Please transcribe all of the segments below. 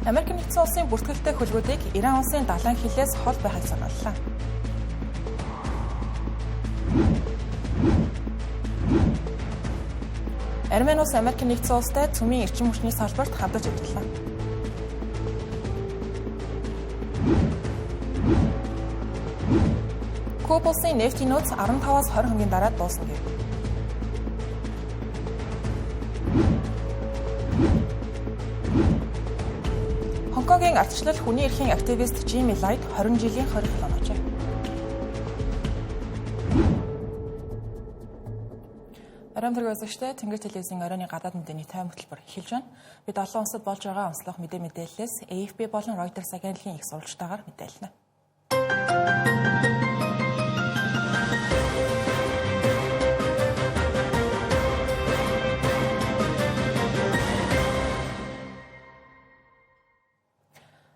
Америк нэгдсэн улсын бүртгэлтэй хөлгүүдийг Иран улсын далайн хилээс хол байхыг санууллаа. Армени улс Америк нэгдсэн улстай цөмийн эрчим хүчний салбарт хамтарч ажиллана. Куба улсын нефтийн нөөц 15-аас 20 хоногийн дараа дуусна гэв. Хонконгийн ардчлал хүний эрхийн активист Жимми Лайт 20 жилийн хориг хоножээ. Орон төр үзэгчтэй Тэнгэр телевизийн оройн гадаад мэдээний тайм хөтөлбөр эхэлж байна. Бид олон улсад болж байгаа онцлог мэдээллээс AFP болон Reuters агентлагийн их сурвалжтайгаар мэдээлнэ.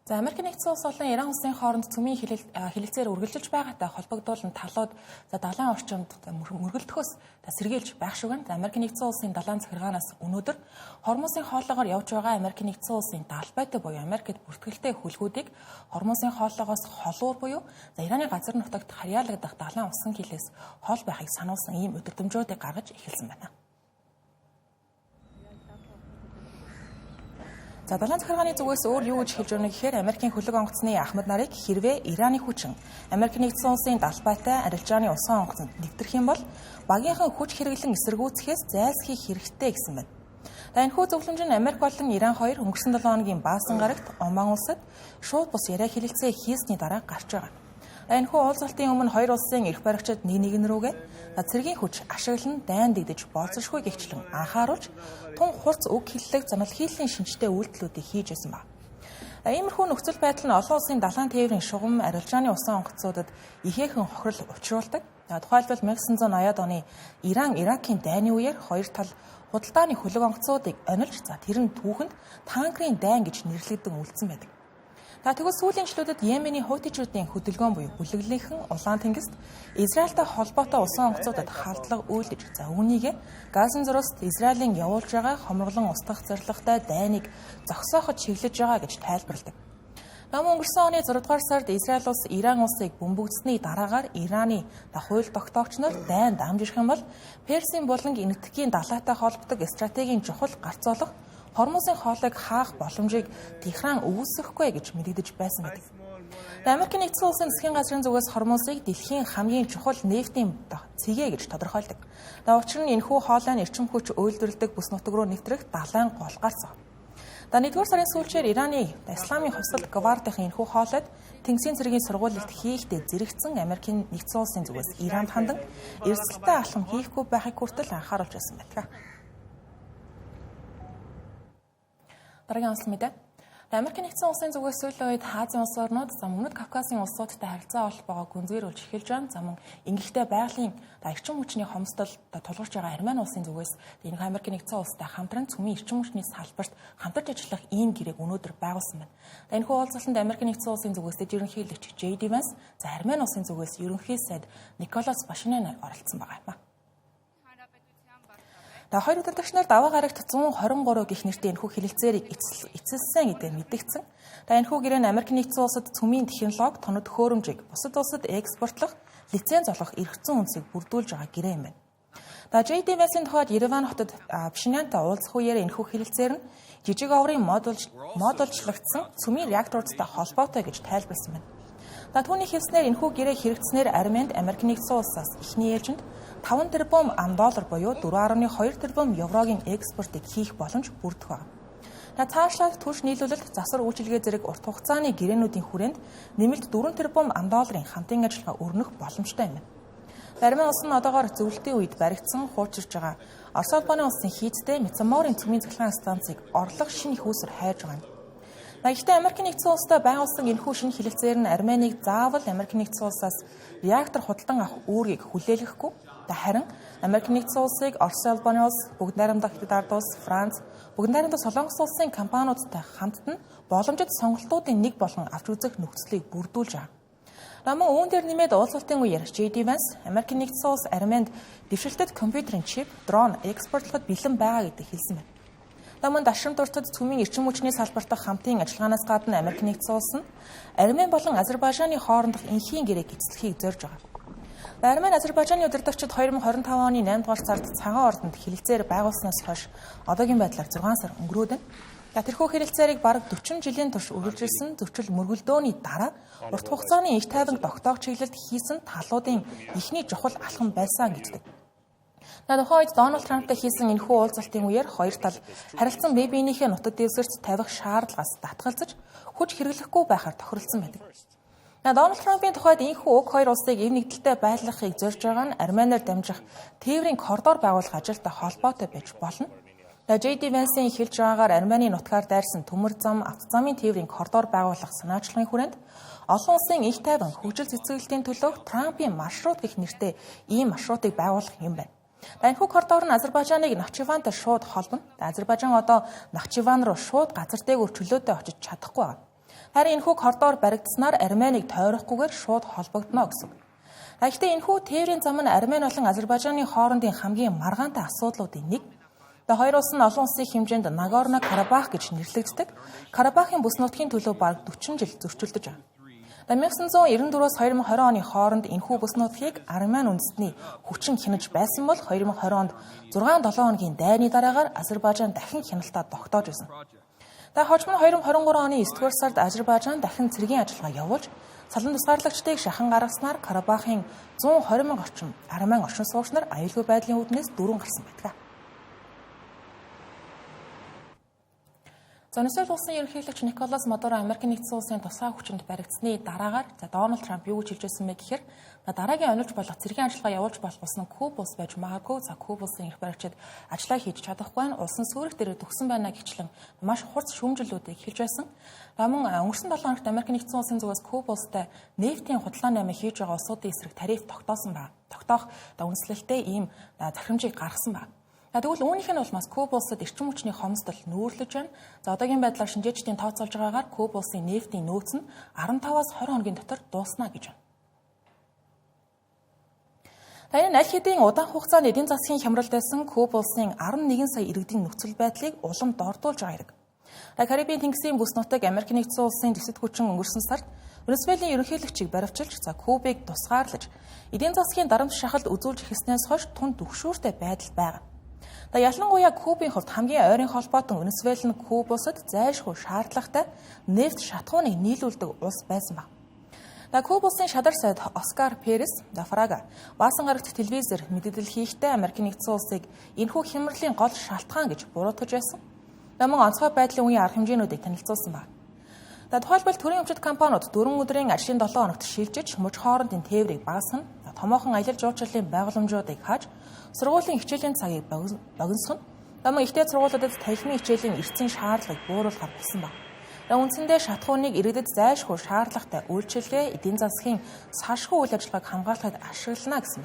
За Америк нэгдсэн улс болон Иран улсын хооронд цөмийн хилэлцээр үргэлжилж байгаатай холбогдуулан талууд далайн орчимд мөргөлдөхөөс сэргийлж байх шиг байна. Америк нэгдсэн улсын далайн захиргаанаас өнөөдөр Хормузын хоолоогоор явж байгаа Америк нэгдсэн улсын далбайтай буюу Америкт бүртгэлтэй хөлгүүдийг Хормузын хоолоогоос холуур буюу Ираны газар нутагт харьяалагдах далайн усан хилээс хол байхыг сануулсан ийм өдөртөмжүүдийг гаргаж эхэлсэн байна. За далайн захиргааны зүгээс өөр юу гэж хэлж байна гэхээр Америкийн хөлөг онгоцны Ахмад нарыг хэрвээ Ираны хүчин Америк нэгдсэн улсын далбайтай арилжааны усан онгоцонд нэвтрэх юм бол багийнхан хүч хэрэглэн эсэргүүцэхээс зайлсхийх хэрэгтэй гэсэн байна. Энэхүү зөвлөмж нь Америк болон Иран хоёр өнгөрсөн 7 хоногийн Баасан гарагт Оман улсад шууд бус яриа хэлэлцээ хийсний дараа гарч байгаа. Энэхүү уулзалтын өмнө хоёр улсын эрх баригчид нэг рүүгээ цэргийн хүч ашиглан дайн дэгдэж болцсошгүй гихчлэн анхааруулж тун хурц үг хэллэг занал хийлийн шинжтэй үйлдэлүүдийг хийж байсан ба. Иймэрхүү нөхцөл байдал нь олон улсын далайн тээврийн шугам арилжааны усан онгоцуудад ихээхэн хохирол учруулдаг. Тухайлбал 1980-ад оны Иран-Иракийн дайны үеэр хоёр тал худалдааны хөлөг онгоцуудыг онилж тэр нь түүхэнд танкерын дайн гэж нэрлэгдэн үлдсэн байдаг. Тэгвэл сүүлийн жилүүдэд Йемений хуутичуудын хөдөлгөөн буюу бүлэглийнхэн Улаан тэнгист Израильтай холбоотой усан онгоцуудад халдлага үйлдэж үүнийг Газан зурагт Израилийн явуулж байгаа хомроглон устгах зорилготой дайныг зогсооход чиглэж байгаа гэж тайлбарладаг. Өнгөрсөн оны 6 дугаар сард Израиль улс Иран улсыг бөмбөгдсөний дараагаар Ираны хууль тогтоогч нар дайн дамжих юм бол Персийн буланг энэтхэгийн далайтай холбогддог стратегийн чухал гарц болох Хормузын хоолойг хаах боломжийг Техран үүсгэхгүй гэж мэдэгдэж байсан байдаг. Америк нэгдсэн улсын засгийн газрын зүгээс Хормузыг дэлхийн хамгийн чухал нефтийн цэгээ гэж тодорхойлдог. Учир нь энэхүү хоолойн эрчим хүч үйлдвэрлэдэг бүс нутаг руу нэвтрэх далайн гол гарц. 1-р сарын сүүлчээр Ираны Исламын хувьсгал гвардийн энэхүү хоолойд Тэнгисийн цэргийн сургуульд хийхдээ зэрэгцэн Америк нэгдсэн улсын зүгээс Иранд хандан эрсдэлтэй алхам хийхгүй байхыг хүртэл анхааруулж байсан байдаг. Дараагийн онцлог мэдээ. Америк нэгдсэн улсын зүгээс сүүлийн үед Азийн улс орнууд Өмнөд Кавказын улсуудтай харилцаа холбоогоо гүнзгийрүүлж эхэлж байна. Мөн ингэхдээ байгалийн эрчим хүчний хомсдол тулгарч байгаа Армени улсын зүгээс энэ Америк нэгдсэн улстай хамтран цөмийн эрчим хүчний салбарт хамтарч ажиллах ийм гэрээг өнөөдөр байгуулсан байна. Энэхүү уулзалтанд Америк нэгдсэн улсын зүгээс дэд ерөнхийлөгч JD Vance, Армени улсын зүгээс ерөнхий сайд Николас Пашинян оролцсон байгаа юм. Хоёр удирдагч нар даваа гарагт 123 гэх нэртэй энэхүү хилэлцээрийг эцэлсэн гэдэг мэдэгдсэн. Энэхүү гэрээ нь Америк нэгдсэн улсад цөмийн технологи, тоног хөөрөмжийг бусад улсад экспортлох, лиценз олох эрх зүйн үндсийг бүрдүүлж байгаа гэрээ юм байна. JD Vance-ийн тухайд Ереван хотод Пашинянтай уулзах үеэр энэхүү хилэлцээр нь жижиг оврын модульчлагдсан цөмийн реакторуудтай холбоотой гэж тайлбарласан байна. Түүний хэлснээр энэхүү гэрээ хэрэгцснээр Арменид Америк нэгдсэн улсаас эхний ээлжинд 5 тэрбум $, буюу 4.2 тэрбум еврогийн экспортыг хийх боломж бүрдэх байна. Цаашлаад түлш нийлүүлэлт, засвар үйлчилгээ зэрэг урт хугацааны гэрээнүүдийн хүрээнд нэмэлт 4 тэрбум $-ын хамтын ажиллагаа өрнөх боломжтой юм. Армени улс нь одоогоор зөвлөлтийн үед баригдсан хуучирч байгаа Орос улбаны улсын хийцтэй Метаморын цөмийн цахилгаан станцыг орлох шинэ их үүсвэр хайж байгаа юм. Гэхдээ Америк нэгдсэн улстай байгуулсан энэхүү шинэ хилэлцээр нь Арменийг заавал Америк нэгдсэн улсаас реактор худалдан авах үүргийг хүлээлгэхгүй. Харин Америк нэгдсэн улсыг Орос улбаны улс, Бүгд найрамдах Хятад ард улс, Франц, Бүгд найрамдах Солонгос улсын компаниудтай хамтд нь боломжит сонголтуудын нэг болгон авч үзэх нөхцөлийг бүрдүүлж байгаа. Мөн үүн дээр нэмээд уулзалтын үеэр JD Vance Америк нэгдсэн улс Арменинд дэвшилтэт компьютерийн чип, дрон экспортлоход бэлэн байгаа гэдгийг хэлсэн байна. Ламын дашрам дуртад цөмийн эрчим хүчний салбарт хамтын ажиллагаанаас гадна Америк нэгдсэн улс нь Армен болон Азербайжаны хоорондох энхийн гэрээг эзлэхийг зорьж байгаа. Армен Азербайжаны удирдагчид 2025 оны 8 дугаар сард цагаан ордонд хэлэлцээр байгуулснаас хойш одоогийн байдлаар 6 сар өнгөрөөд байна. Тэрхүү хэлэлцээрийг бараг 40 жилийн турш үргэлжилсэн зөрчил мөргөлдөөний дараа урт хугацааны их тайван тогтоох чиглэлд хийсэн талуудын эхний чухал алхам байсан гэдэг. Тухайн үед Дональд Трамптай хийсэн энэхүү уулзалтын үеэр хоёр тал харилцан бие биенийхээ нутаг дэвсгэрт тавих шаардлагаас татгалзаж хүч хэрэглэхгүй байхаар тохиролцсон байдаг. Дональд Трампын тухайд энэхүү уг хоёр улсыг эв нэгдэлтэй байлгахыг зорж байгаа нь Арменаар дамжих тээврийн коридор байгуулах ажилтай холбоотой байж болно. JD Vance-ийн хэлж байгаагаар Армени нутгаар дайрсан төмөр зам, автозамын тээврийн коридор байгуулах санаачлагын хүрээнд олон улсын их тайван хөгжил цэцэглэлтийн төлөө Трампын маршрут гэх нэртэй ийм маршрутыг байгуулах юм байна. Энэхүү коридор нь Азербайжаныг Нахчивантай шууд холбоно. Азербайжан одоо Нахчиван руу шууд газар дээгүүр чөлөөтэй очиж чадахгүй байна. Харин энэхүү коридор баригдсанаар Арменийг тойрохгүйгээр шууд холбогдно гэсэн. Гэхдээ энэхүү тээврийн зам нь Армен болон Азербайжаны хоорондын хамгийн маргаантай асуудлуудын нэг. Хоёр улс нь олон улсын хэмжээнд Нагорно-Карабах гэж нэрлэгддэг Карабахын бүс нутгийн төлөө бараг 40 жил зөрчилдөж байгаа. 1994-өөс 2020 оны хооронд энэхүү бүс нутгийг Армен үндэстний хүчин хянаж байсан бол 2020 онд 6-7 хоногийн дайны дараагаар Азербайжан дахин хяналтаа тогтоож байсан. Хожим нь 2023 оны 9-р сард Азербайжан дахин цэргийн ажиллагаа явуулж салан тусгаарлагчдыг шахан гаргаснаар Карабахын 120 мянган орчим Армен оршин суугч нар аюулгүй байдлын үүднээс дүүрэн гарсан байдаг. Венесуэл улсын ерөнхийлөгч Николас Мадуро Америк нэгдсэн улсын тусгай хүчинд баригдсны дараагаар Дональд Трамп юу гэж хэлжсэн бэ гэхээр дараагийн онилж болох цэргийн ажиллагаа явуулж болох улс нь Куба улс байж магадгүй. Куба улсын эрх баригчид ажиллаа хийж чадахгүй нь улсын сүрэг дээр төгсөн байна гэхчлэн маш хурц шүүмжлэлүүдийг хэлж байсан. Мөн өнгөрсөн 7 хоногт Америк нэгдсэн улсын зүгээс Куба улстай нефтийн худалдааны амийг хийж байгаа улсуудын эсрэг тариф тогтоосон ба тогтоох үндэслэлтэй ийм захирамжийг гаргасан ба. Тэгвэл үүнийх нь бол бас Куба улсад эрчим хүчний хомсдол нүүрлэж байна. Одоогийн байдлаар шинжээчдийн тооцоолж байгаагаар Куба улсын нефтийн нөөц нь 15-аас 20 хоногийн дотор дууснаа гэж байна. Энэ аль хэдийн удаан хугацаанд эдийн засгийн хямралд байсан Куба улсын 11 сая иргэдийн нөхцөл байдлыг уламд ордуулж байгаа хэрэг. Карибын тэнгисийн бүс нутаг Америк нэгдсэн улсын дэвсэд хүчин өнгөрсөн сард Венесуэлийн ерөнхийлөгчийг баривчилж Кубыг тусгаарлаж эдийн засгийн дарамт шахалт үзүүлж эхэлснээс хойш түн түгшүүртэй байдал байгаа. Ялангуяа Кубын хувьд хамгийн ойрын холбоотон Венесуэл нь Куба улсад зайлшгүй шаардлагатай нефт шатхууныг нийлүүлдэг улс байсан баг. Куба улсын шадар сайд Оскар Перес Фрага баасан гарагт телевизээр мэдээлэл хийхдээ Америк нэгдсэн улсыг энэхүү хямралын гол шалтгаан гэж буруутгаж байсан. Мөн онцгой байдлын үеийн арга хэмжээнүүдийг танилцуулсан баг. Тухайлбал төрийн өмчит компаниуд 4 өдрийн ажлын 7 хоногт шилжиж муж хоорондын тээврийг багасгах, томоохон аялал жуулчлалын байгууламжуудыг хааж сургуулийн хичээлийн цагийг богиносгох нь мөн ихтэй сургуулиудад танхимын хичээлийн эрсдлийн шаардлагыг бууруулахар болсон байна. Үндсэндээ шатхууныг иргэдэд зайлшгүй шаардлагатай үйлчилгээ эдийн засгийн салшгүй үйл ажиллагааг хамгаалахад ашиглана гэсэн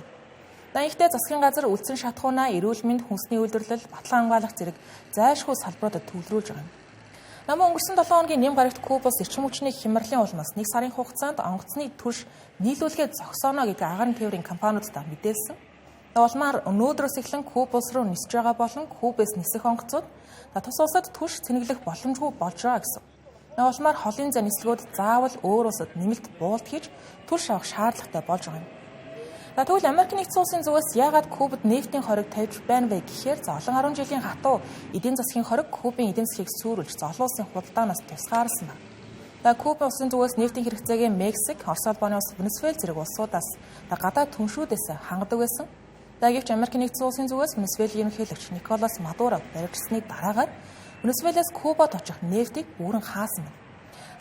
байна. Ихтэй засгийн газар үлдсэн шатхуунаа эрүүл мэнд, хүнсний үйлдвэрлэл, батлан хамгаалах зэрэг зайлшгүй салбаруудад төвлөрүүлж байгаа юм. Өнгөрсөн 7 хоногийн нэм гарагт Куба улс эрчим хүчний хямралын улмаас 1 сарын хугацаанд онгоцны түлш нийлүүлэхэд зогсооно гэдэг агаарын тээврийн компаниудад мэдээлсэн. Улмаар өнөөдрөөс эхлэн Куба улс руу нисэж байгаа болон Кубээс нисэх онгоцууд тус улсад түлш цэнэглэх боломжгүй болж байгаа гэсэн. Улмаар холын занислгүүд заавал өөр улсад нэмэлт буулт хийж түлш авах шаардлагатай болж байгаа юм. Тэгвэл Америк нэгдсэн улсын зүгээс яагаад Кубад нефтийн хориг тавьж байна вэ гэхээр олон 10 жилийн хатуу эдийн засгийн хориг Кубын эдийн засгийг сүрүүлж олон улсын худалдаанаас тусгаарласан байна. Куба улсын зүгээс нефтийн хэрэгцээг Мексик, Орос улбаны улс, Венесуэл зэрэг улсуудаас гадаад түншүүдээс хангадаг байсан. Гэвч Америк нэгдсэн улсын зүгээс Венесуэлийн ерөнхийлөгч Николас Мадуро баривчилсны дараагаар Венесуэлээс Кубад очих нефтийг бүрэн хаасан байна.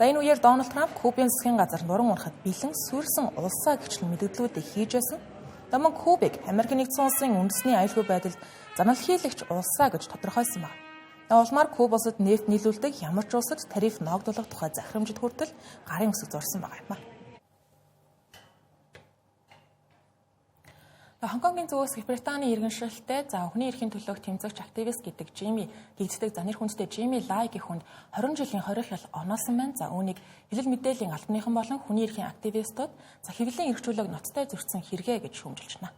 Энэ үеэр Дональд Трамп Кубын засгийн газар нуран унахад бэлэн сүрсэн улсаа гिचл мэдээллүүдийг хийж байсан. Мөн Кубыг Америк нэгдсэн улсын үндэсний аюулгүй байдалд занал хийлэгч улсаа гэж тодорхойлсон байна. Улмаар Куба улсад нефт нийлүүлдэг ямар ч улсад тариф ногдуулах тухай захирамжид хүртэл гарын үсэг зурсан байгаа юм. Хонконгийн зүгээс Британий иргэншилтэд хүний эрхийн төлөөх тэмцэгч активист гэдэг гэгддэг нэр хүндтэй Жими Лай гэх хүнд 20 жилийн хорих хэл оноолсон байна. Үүнийг хэлэл мэдээллийн албаныхан болон хүний эрхийн активистууд хэвлэлийн эрхчлөлөг ноцтой зөрчсөн хэрэгэ гэж шүүмжилж байна.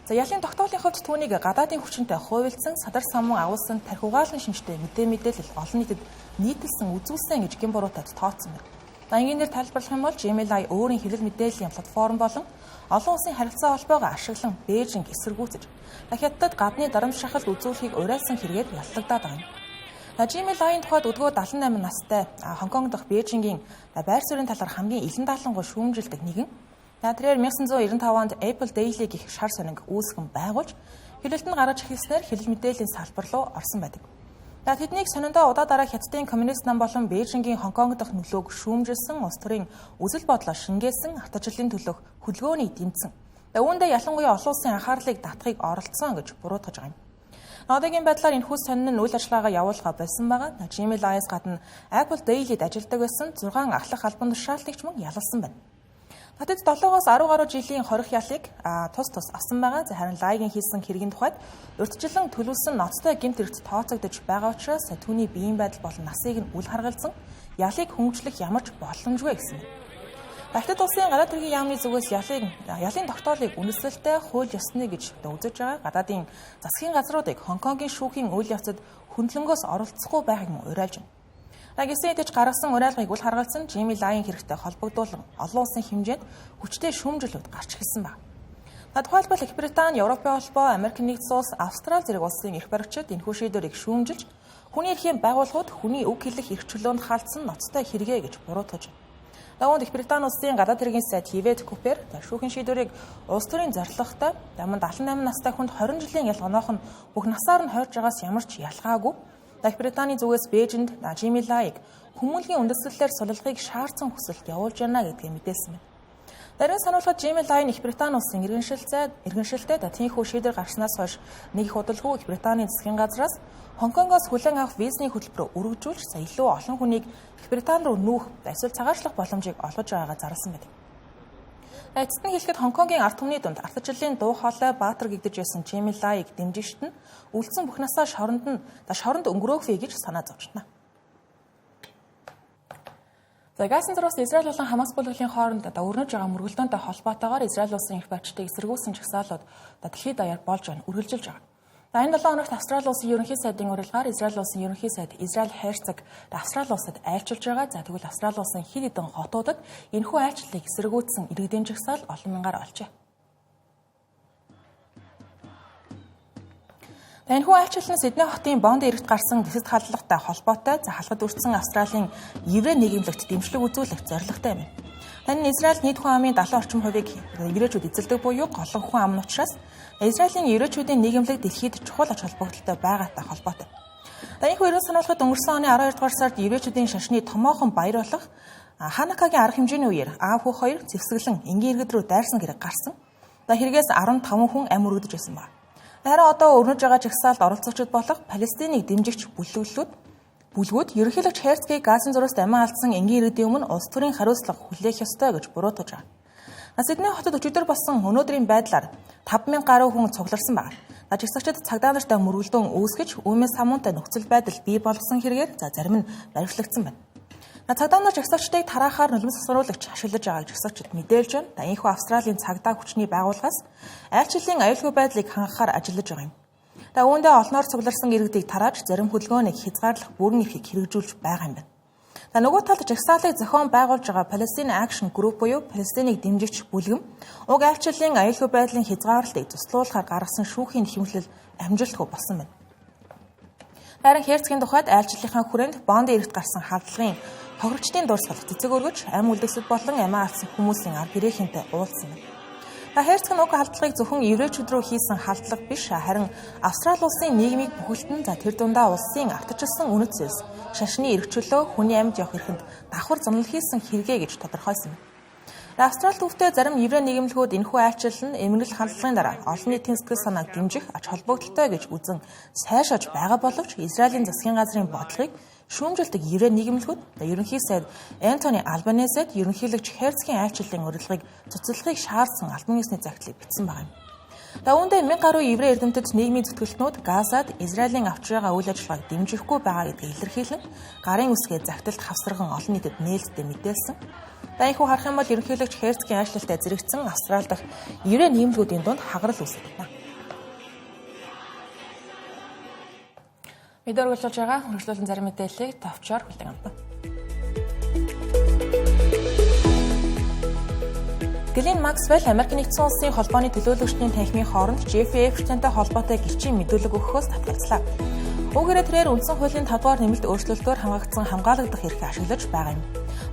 За ялын тогтоолын хувьд түүнийг гадаадын хүчинтэй хуваалцсан садар самун агуулсан тархиугаалгын шинжтэй мэдээлэл олон нийтэд нийтэлсэн үзүүлсэн гэж гин буруутад тооцсон байна. За энгийнээр тайлбарлах юм бол Gmail өөрийн хэвлэл мэдээллийн платформ болон олон улсын харилцаа холбоогоо ашиглан Бээжинг эсэргүүцэж Хятадд гадны дарамт шахалт үзүүлэхийг уриалсан хэрэгээр яллагдаад байгаа юм. Gmail-ийн тухайд өдгөө 78 настай Хонконг дахь Бээжингийн байр суурийн талаар хамгийн илэн даалгавар шүүмжилдэг нэгэн. Тэрээр 1995 онд Apple Daily гэх шар сонинг үүсгэн байгуулж хэлэлтэнд гаргаж эхэлснээр хэлэл мэдээллийн салбар руу орсон байдаг. Тэднийг сониндоо удаа дараа Хятадын коммунист нам болон Бээжингийн Хонконг дахь нөлөөг шүүмжилсэн улс төрийн үзэл бодлоо шингээсэн ардчлалын төлөөх хөдөлгөөнийг дэмжсэн. Үүндээ ялангуяа олон улсын анхаарлыг татахыг оролцсон гэж буруутгаж байгаа юм. Одоогийн байдлаар энэхүү сонин нь үйл ажиллагаагаа явуулахаа болсон байгаа. Gmail-аас гадна Apple Daily-д ажилладаг байсан 6 ахлах албан тушаалтыг ч мөн ялалсан байна. Тэд 7-оос 10 гаруй жилийн хорих ялыг тус авсан байгаа. Харин Лайгийн хийсэн хэргийн тухайд урьдчилан төлөвлөсөн ноцтой гэмт хэрэгт тооцогдож байгаа учраас түүний биеийн байдал болон насыг нь үл харгалзан ялыг хөнгөлөх ямар ч боломжгүй гэсэн юм. Хятад улсын гадаад хэргийн яамны зүгээс ялын тогтоолыг үнэсэлтэй хууль ёсны гэж үзэж байгаа. Гадаадын засгийн газруудыг Хонконгийн шүүхийн үйл явцад хөндлөнгөөс оролцохгүй байхыг уриалж байна. Гэсэн этэж гаргасан уриалгыг үл харгалзан Gmail-ийн хэрэгтэй холбогдуулан олон улсын хэмжээнд хүчтэй шүүмжлэлүүд гарч ирсэн байна. Тухайлбал Их Британи, Европын холбоо, Америк нэгдсэн улс, Австрали зэрэг улсын эрх баригчид энэхүү шийдвэрийг шүүмжилж, хүний эрхийн байгууллагууд хүний үг хэлэх эрх чөлөөнд хаалтсан ноцтой хэрэгэ гэж буруутгаж байна. Үүнд Их Британи улсын гадаад хэргийн сайд Yvette Cooper шүүхийн шийдвэрийг улс төрийн зорилготой дамд 78 настай хүнд 20 жилийн ялгааных нь бүх насаар нь хойж байгаас ямар ч ялгаагүй. Их Британий зүгээс Бээжинд Gmail-ийг хүмүүнлэгийн үндэслэлээр суллахыг шаардсан хүсэлт явуулж байна гэдгийг мэдээлсэн байна. Дарин сануулгад Gmail-ийн Их Британи улсын иргэншилтэд тийхүү шийдвэр гарснаас хойш нэг их удалгүй Их Британий засгийн газраас Хонконгоос хүлээн авах визний хөтөлбөрөөр өргөжүүлж илүү олон хүнийг Их Британи руу нүүх эсвэл цагаачлах боломжийг олгож байгаагаа зарласан байдаг. Эцэст нь хэлэхэд Хонконгийн ард түмний дунд ардчлалын дуу хоолой баатар гэгдэж байсан Gmail-ийг дэмжигчт нь үлдсэн бүх насаа шоронд өнгөрөөх вэ гэж санаа зовж байна. Газын зураас Израиль болон Хамас бүлэглэлийн хооронд өрнөж байгаа мөргөлдөөнтэй холбоотойгоор Израиль улсын эрх барьчдыг эсэргүүцсэн жагсаалууд дэлхийд даяар болж байна, үргэлжилж байгаа. Энэ 7 хоногт Австрали улсын ерөнхий сайдын урилгаар Израиль улсын ерөнхий сайд Израиль хайрцаг Австрали улсад айлчилж байгаа. Тэгвэл Австрали улсын хэд хэдэн хотуудад энэхүү айлчлалыг эсэргүүцсэн иргэдийн жагсаал олон мянгаар олжээ. Энэхүү айлчлал нь Сидней хотын Бонд иргэд гарсан дэсэд халдлагатай холбоотой халахад өртсөн Австралийн еврей нийгэмлэгт дэмжлэг үзүүлэх зорилготой юм. Энэ Израиль нийт хүн амын 70 орчим хувийг еврейчүүд эзэлдэг буюу голлон хүн ам нь учраас Израилийн еврейчүүдийн нийгэмлэг дэлхийд чухал ач холбогдолтой байгаатай холбоотой. Энэхүү ерөн сануулгад өнгөрсөн оны 12 дугаар сард еврейчүүдийн шашны томоохон баяр болох Ханукагийн арга хэмжээний үеэр аав хүү хоёр зэвсэглэн энгийн иргэд рүү дайрсан хэрэг гарсан. Хэрэгээс 15 хүн амь өргөдөж байсан байна. Харин одоо өрнөж байгаа жагсаалд оролцогчид болох Палестиныг дэмжигч бүлгүүд ерөнхийлөгч Херцгийг Газын зураас амиа алдсан энгийн иргэдийн өмнө улс төрийн хариуцлага хүлээх ёстой гэж буруутгаж байгаа. Сидней хотод өчигдөр болсон өнөөдрийн байдлаар 5000 гаруй хүн цугларсан байна. Жагсагчид цагдаа нартай мөргөлдөөн үүсгэж, үүмээс самуунтай нөхцөл байдал бий болгосон хэрэгээр зарим нь баривчлагдсан байна. Цагдаа нар жагсагчдыг тараахаар нулимс засвруулагч ашиглаж байгааг жагсагчид мэдээлж байна. Энэхүү Австралийн цагдаа хүчний байгууллагаас айлчлалын аюулгүй байдлыг хангахаар ажиллаж байгаа юм. Үүндээ олноор цугларсан иргэдийг тарааж зарим хөдөлгөөнийг хязгаарлах бүрэн эрхийг хэрэгжүүлж байгаа юм байна. Нөгөө талд жагсаалыг зохион байгуулж байгаа Palestine Action Group буюу Палестиныг дэмжигч бүлгэм уг айлчлалын аюулгүй байдлын хязгаарлалтыг цуслуулахаар гаргасан шүүхийн хэмжлэл амжилтгүй болсон байна. Харин Херцгийн тухайд айлчлалынхаа хүрээнд Бонд иргэд гарсан халдлагын хохирогчдын дурсгал цэцэг өргөж амь үлдгэсэд болон амиа алдсан хүмүүсийн арга гэрэхинтэй уулзсан байна. Херцэг нь уг халдлагыг зөвхөн еврейчүүд рүү хийсэн халдлага биш, харин Австрали улсын нийгмийг бүхэлдэн тэр дундаа улсын ардчилсан үнэт зүйлс, шашны эрх чөлөө, хүний амьд явах эрхэнд давхар зунал хийсэн хэрэгэ гэж тодорхойлсон байна. Австрали төвтэй зарим еврей нийгэмлэгүүд энэхүү айлчлал нь эмгэнэл халдлагын дараа олон нийтийн сэтгэл санааг дэмжих ач холбогдолтой гэж үзэн сайшааж байгаа боловч Израилийн засгийн газрын бодлогыг шүүмжилдэг еврей нийгэмлэгүүд ерөнхий сайд Антони Албанезад ерөнхийлөгч Херцгийн айлчлалын урилгыг цуцлахыг шаардсан албан ёсны загтлыг бичсэн байна. Үүндээ 1000 гаруй еврей эрдэмтэд нийгмийн зүтгэлтнүүд Газад Израилийн авч байгаа үйл ажиллагааг дэмжихгүй байгаа гэдгийг илэрхийлэн гарын үсгээ загталд хавсарган олон нийтэд нээлттэй мэдээлсэн. Энэхүү харах юм бол ерөнхийлөгч Херцгийн айлчлалтай зэрэгцсэн Австрали дахь еврей нийгэмлэгүүдийн дунд хагарал үүсэж байна. Мэдээ өргөлж байгаа хөргөжлүүлэн зарим мэдээллийг товчоор хүлээн авна. Гиллен Максвелл Америкийн нэгдсэн улсын холбооны төлөөлөгчдийн танхимын хооронд Жеффри Эпштейнтэй холбоотой гэрчийн мэдүүлэг өгөхөөс татгалзлаа. Үүгээрээ тэрээр үндсэн хуулийн 5 дугаар нэмэлт өөрчлөлтөөр хангагдсан хамгаалагдах эрхийг ашиглаж байгаа юм.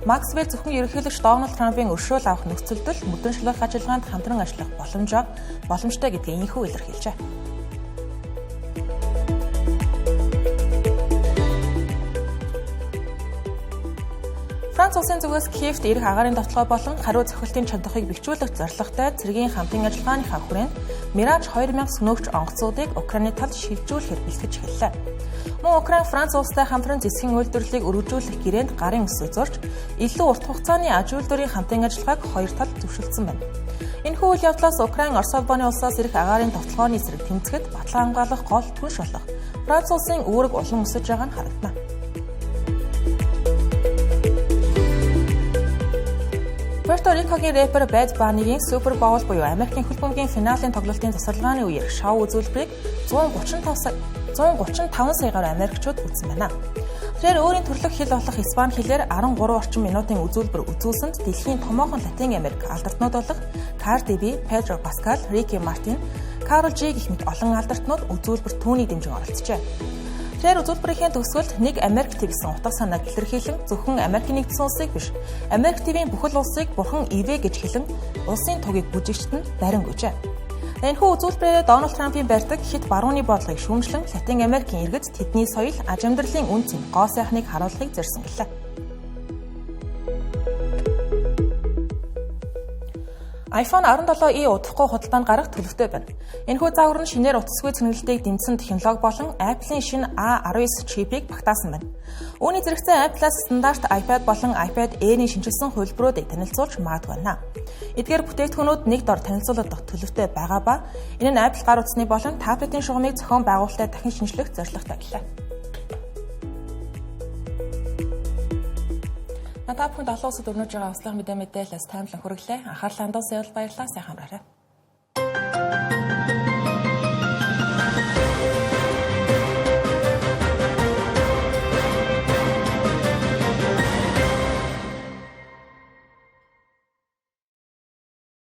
Максвелл зөвхөн ерөнхийлөгч Дональд Трампын өршөөл авах нөхцөлдөл мөдөн шалгах ажиллагаанд хамтран ажиллах боломжтой гэдгийг энэхүү илэрхийлжээ. Франц улсын зүгээс Киевт ирэх агаарын довтлогоо болон хариу зохиолтын чадварыг бэхжүүлэх зорилготой цэргийн хамтын ажиллагааныхаа хүрээнд Мираж 2000 сөнөөгч онгоцуудыг Украины талд шилжүүлэхээр бэлтгэж эхэллээ. Мөн Украин Франц улстай хамтран зэсгийн үйлдвэрлэлийг өргөжүүлэх гэрээнд гарын өсөж зорж илүү урт хугацааны аж үйлдвэрийн хамтын ажиллагааг хоёр талд зөвшөөрсөн байна. Энэхүү үйл явдлаас Украин Орос улбаны улсаас ирэх агаарын довтлогооны зэрэг тэмцэхэд батлан хамгаалах гол түнш болох Франц улсын үүрэг улам өсөж байгаа нь харагдана. Puerto Ricoгийн рэпер Bad Bunny-гийн Super Bowl буюу Америкийн хөл бөмбөгийн финалийн тоглолтын тасалгааны үеэр шоу үзүүлбэрийг 135 саягаар Америкчууд үзсэн байна. Тэр өөрийн төрлөх хэл болох Испани хэлээр 13 орчим минутын үзүүлбэр үзүүлсэнд дэлхийн томоохон Латин Америк алдартнууд болох Cardi B, Pedro Pascal, Ricky Martin, Karol G гэх мэт олон алдартнууд үзүүлбэр түүний дэмжин оролцжээ. Тэр үзүүлбэрийн төгсгөлд нэг Америк ТV гэсэн утга санааг илэрхийлэн зөвхөн Америкийн нэгдсэн улсыг биш, Америк ТV-ийн бүхэл улсыг бурхан ивэ гэж хэлэн улсын тугийг бүжигчд нь барин гүйжээ. Энэхүү үзүүлбэрээр Дональд Трампын барьдаг хит барууны бодлогыг шүүмжлэн Латин Америкийн иргэд тэдний соёл, аж амьдралын үн цэн, гоо сайхныг харуулахыг зорьсон гэлээ. iPhone 17e удахгүй худалдаанд гарах төлөвтэй байна. Энэхүү загвар нь шинээр утасгүй цэнгэлтийг дэмжсэн технологи болон Apple-ийн шинэ A19 чипийг багтаасан байна. Үүний зэрэгцээ Apple-аас стандарт iPad болон iPad Air-ийн шинжилсэн хувилбаруудыг танилцуулж магадгүй байна. Эдгээр бүтээгдэхүүнүүд нэг дор танилцуулах төлөвтэй байгаа ба энэ нь Apple гар утасны болон таблетын шугамыг зохион байгуулалтад дахин шинжлэх зорилготой гэлээ. Та бүхэнд олон улсад өрнөж байгаа услах мэдээлэлээс таймлан хүргэлээ. Анхаарлаа хандуулсан явдал баярлалаа. Сайхан амраарай.